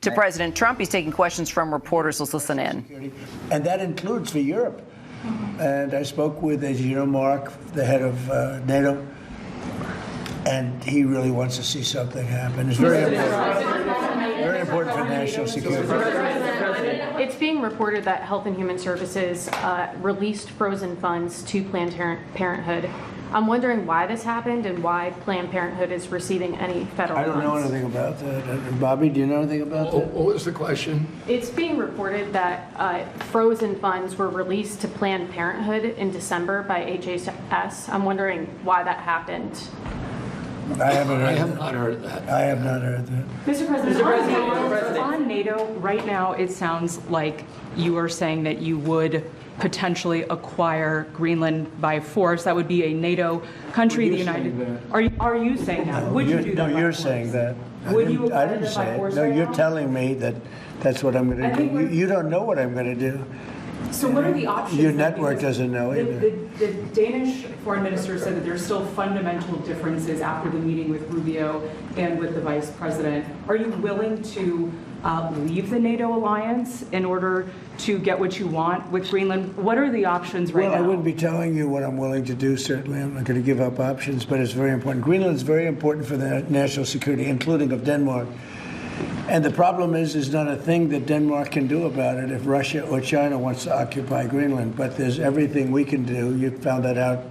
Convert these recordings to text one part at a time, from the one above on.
to President Trump. He's taking questions from reporters. Let's listen in. And that includes for Europe. And I spoke with, as you know, Mark, the head of NATO, and he really wants to see something happen. It's very important for national security. It's being reported that Health and Human Services released frozen funds to Planned Parenthood. I'm wondering why this happened and why Planned Parenthood is receiving any federal funds. I don't know anything about that. Bobby, do you know anything about that? What was the question? It's being reported that frozen funds were released to Planned Parenthood in December by HHS. I'm wondering why that happened. I haven't heard I have that. not heard that. I have not heard that. Mr. President, on NATO, right now it sounds like you are saying that you would potentially acquire Greenland by force. That would be a NATO country. Well, the you're United. saying Are you saying that? Would you do that? No, by you're force? saying that. Would you I acquire didn't them by say it. force No, right you're now? telling me that that's what I'm going I to think do. You don't know what I'm going to do. So what are the options? Your then? network Because doesn't know either. The Danish foreign minister said that there's still fundamental differences after the meeting with Rubio and with the vice president. Are you willing to leave the NATO alliance in order to get what you want with Greenland? What are the options right Well, now? I wouldn't be telling you what I'm willing to do, certainly. I'm not going to give up options, but it's very important. Greenland is very important for the national security, including of Denmark. And the problem is not a thing that Denmark can do about it if Russia or China wants to occupy Greenland. But there's everything we can do. You found that out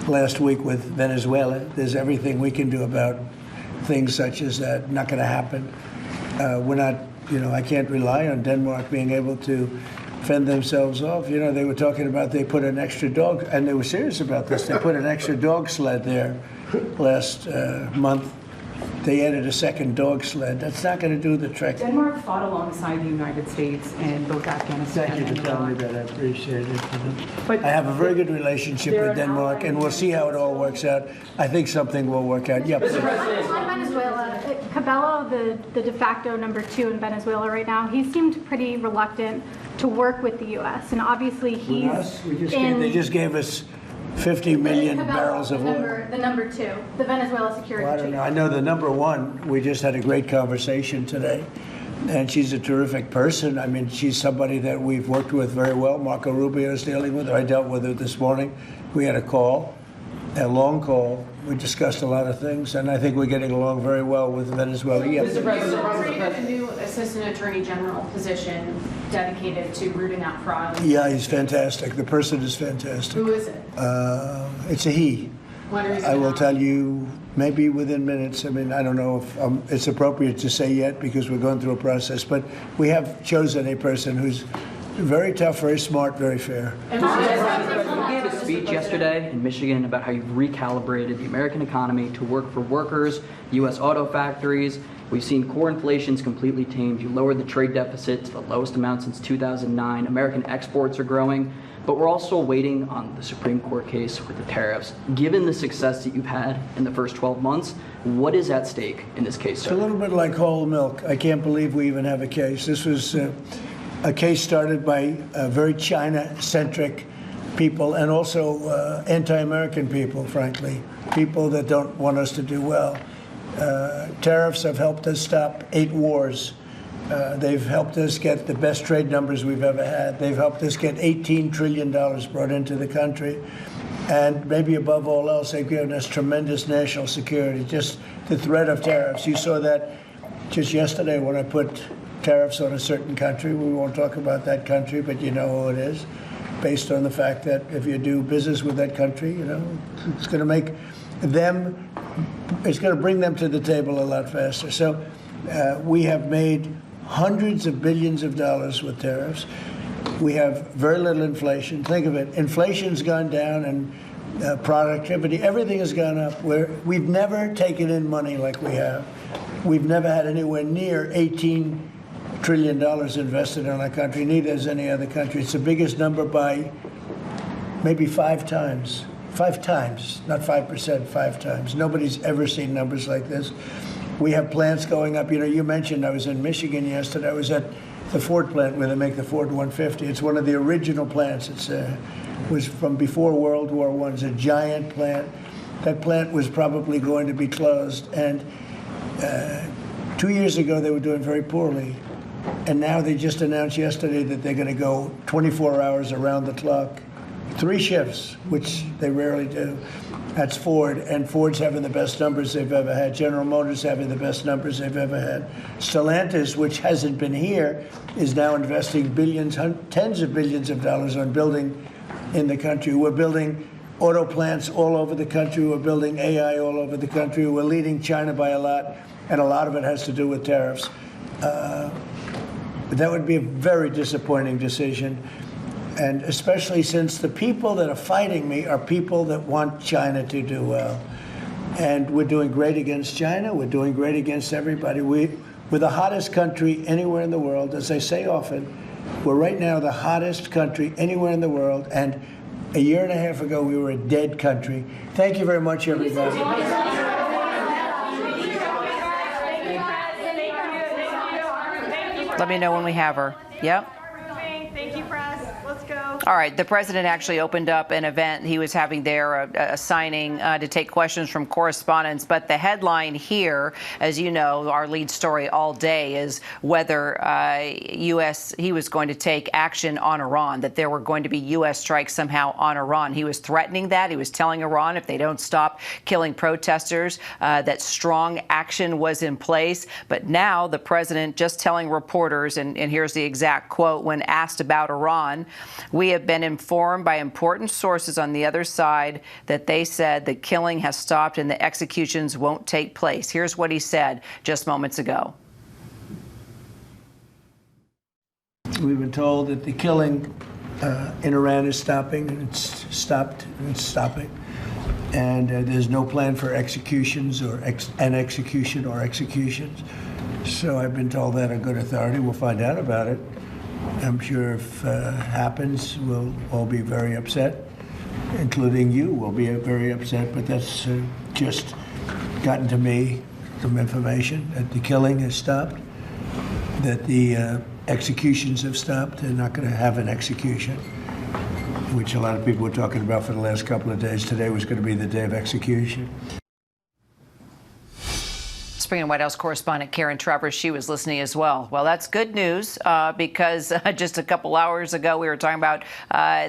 last week with Venezuela. There's everything we can do about things such as that. Not going to happen. We're not, I can't rely on Denmark being able to fend themselves off. They were talking about they put an extra dog, and they were serious about this. They put an extra dog sled there last month. They added a second dog sled. That's not going to do the trick. Denmark fought alongside the United States in both Afghanistan Thank you and for telling me Iraq. that. I appreciate it. But I have a very good relationship they're with an Denmark, ally and we'll see how it all works out. I think something will work out. Yep. On Venezuela, Cabello, the de facto number 2 in Venezuela right now, he seemed pretty reluctant to work with the U.S. And obviously he's They just gave us 50 million barrels of oil. The number 2, the Venezuela security Well, I don't chief. know. I know the number 1. We just had a great conversation today, and she's a terrific person. I mean, she's somebody that we've worked with very well. Marco Rubio is dealing with her. I dealt with her this morning. We had a long call. We discussed a lot of things, and I think we're getting along very well with Venezuela. Yeah. Mr. President, a new Assistant Attorney General position dedicated to rooting out fraud. Yeah, he's fantastic. The person is fantastic. Who is it? It's a he. When are you I will gonna- tell you maybe within minutes. I mean, I don't know if it's appropriate to say yet because we're going through a process, but we have chosen a person who's very tough, very smart, very fair. And You gave a speech yesterday in Michigan about how you've recalibrated the American economy to work for workers, U.S. auto factories. We've seen core inflation's completely tamed. You lowered the trade deficit to the lowest amount since 2009. American exports are growing. But we're also waiting on the Supreme Court case with the tariffs. Given the success that you've had in the first 12 months, what is at stake in this case, It's a little bit like whole milk. I can't believe we even have a case. This was a case started by very China-centric people and also anti-American people, frankly, people that don't want us to do well. Tariffs have helped us stop 8 wars. They've helped us get the best trade numbers we've ever had. They've helped us get $18 trillion brought into the country. And maybe above all else, they've given us tremendous national security. Just the threat of tariffs. You saw that just yesterday when I put tariffs on a certain country. We won't talk about that country, but you know who it is. Based on the fact that if you do business with that country, it's going to make them, it's going to bring them to the table a lot faster. So we have made hundreds of billions of dollars with tariffs. We have very little inflation. Think of it. Inflation's gone down and productivity, everything has gone up. We've never taken in money like we have. We've never had anywhere near $18 trillion invested in our country. Neither has any other country. It's the biggest number by maybe 5 times. 5 times, not 5%, 5 times. Nobody's ever seen numbers like this. We have plants going up. You mentioned I was in Michigan yesterday. I was at the Ford plant where they make the Ford 150. It's one of the original plants. It was from before World War I. It's a giant plant. That plant was probably going to be closed. And 2 years ago, they were doing very poorly. And now they just announced yesterday that they're going to go 24 hours around the clock. 3 shifts, which they rarely do. That's Ford, and Ford's having the best numbers they've ever had. General Motors having the best numbers they've ever had. Stellantis, which hasn't been here, is now investing billions, tens of billions of dollars on building in the country. We're building auto plants all over the country. We're building AI all over the country. We're leading China by a lot, and a lot of it has to do with tariffs. That would be a very disappointing decision. And especially since the people that are fighting me are people that want China to do well. And we're doing great against China. We're doing great against everybody. We're the hottest country anywhere in the world. As I say often, we're right now the hottest country anywhere in the world. And a year and a half ago, we were a dead country. Thank you very much, everybody. Let me know when we have her. Yep. Thank you, press. Let's go. All right. The president actually opened up an event he was having there, a signing to take questions from correspondents. But the headline here, as you know, our lead story all day is whether he was going to take action on Iran, that there were going to be U.S. strikes somehow on Iran. He was threatening that. He was telling Iran if they don't stop killing protesters, that strong action was in place. But now the president just telling reporters, and here's the exact quote, when asked about Iran, "We have been informed by important sources on the other side that they said the killing has stopped and the executions won't take place." Here's what he said just moments ago. We've been told that the killing in Iran is stopping, and it's stopped, and it's stopping. And there's no plan for executions or an execution or executions. So I've been told that on good authority. We'll find out about it. I'm sure if it happens, we'll all be very upset, including you will be very upset. But that's just gotten to me, some information that the killing has stopped, that the executions have stopped. They're not going to have an execution, which a lot of people were talking about for the last couple of days. Today was going to be the day of execution. Bringing White House correspondent Karen Travers, she was listening as well. Well, that's good news because just a couple hours ago we were talking about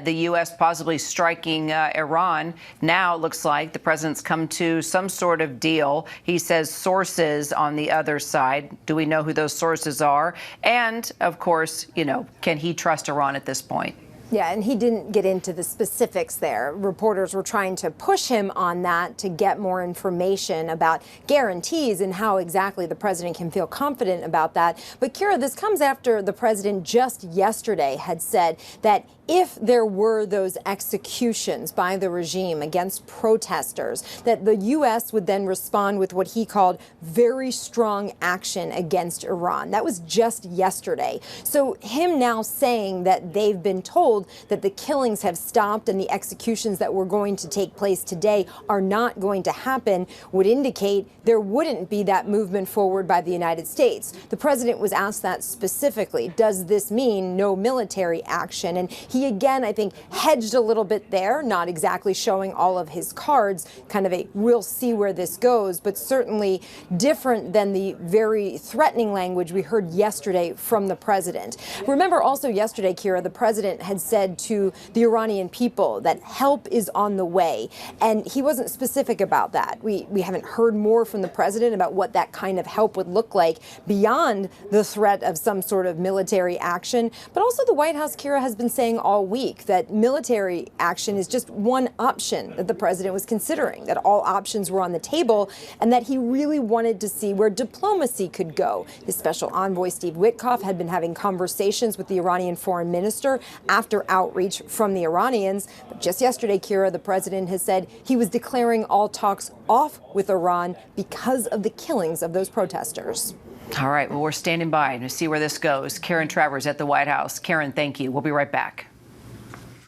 the U.S. possibly striking Iran. Now it looks like the president's come to some sort of deal. He says sources on the other side. Do we know who those sources are? And, of course, you know, can he trust Iran at this point? Yeah, and he didn't get into the specifics there. Reporters were trying to push him on that to get more information about guarantees and how exactly the president can feel confident about that. But Kira, this comes after the president just yesterday had said that if there were those executions by the regime against protesters, that the U.S. would then respond with what he called very strong action against Iran. That was just yesterday. So him now saying that they've been told that the killings have stopped and the executions that were going to take place today are not going to happen would indicate there wouldn't be that movement forward by the United States. The president was asked that specifically. Does this mean no military action? And he again, I think, hedged a little bit there, not exactly showing all of his cards, kind of a we'll see where this goes, but certainly different than the very threatening language we heard yesterday from the president. Remember also yesterday, Kira, the president had said to the Iranian people that help is on the way, and he wasn't specific about that. We haven't heard more from the president about what that kind of help would look like beyond the threat of some sort of military action. But also the White House, Kira, has been saying all week that military action is just one option that the president was considering, that all options were on the table, and that he really wanted to see where diplomacy could go. His special envoy, Steve Witkoff, had been having conversations with the Iranian foreign minister after outreach from the Iranians. But just yesterday, Kira, the president has said he was declaring all talks off with Iran because of the killings of those protesters. All right. Well, we're standing by to see where this goes. Karen Travers at the White House. Karen, thank you. We'll be right back.